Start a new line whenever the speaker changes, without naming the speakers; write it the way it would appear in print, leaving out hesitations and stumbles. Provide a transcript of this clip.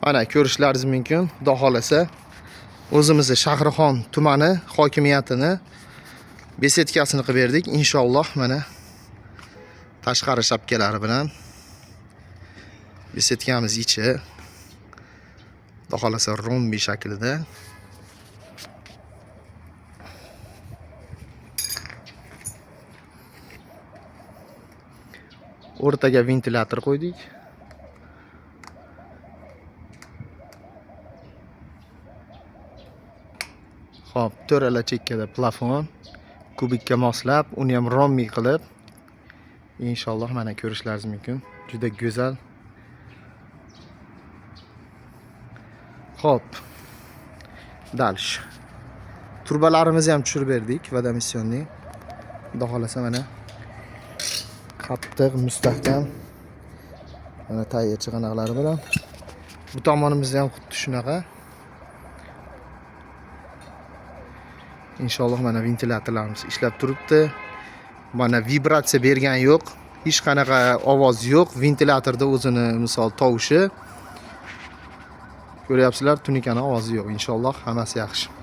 Mana ko'rishlaringiz mumkin. Xudo xolasa o'zimizning Shahrixon tumani hokimiyatini besetkasini qilib berdik. Inshaalloh mana tashqari shapkalari bilan besetkamiz ichi Xudo xolasa rombi shaklida. O'rtaga ventilyator qo'ydik. Xo'p, to'rala chekkada plafon, kubikka moslab, uni ham rombi qilib, inshaalloh mana ko'rishlaringiz mumkin. Juda go'zal. Xo'p. Dальше. Turbalarimizni ham tushirib berdik, vodomissionniy. Xudo xolasa mana qattiq, mustahkam. Mana tayyor chig'anoqlari bilan. Bu tomonimizda ham xuddi shunaqa. Inshaalloh mana ventilyatorlarimiz ishlab turibdi. Mana vibratsiya bergan yo'q, hech qanaqa ovoz yo'q. Ventilyatorda o'zini misol tovushi. Ko'ryapsizlar, tunikaning ovozi yo'q. Inshaalloh hammasi yaxshi.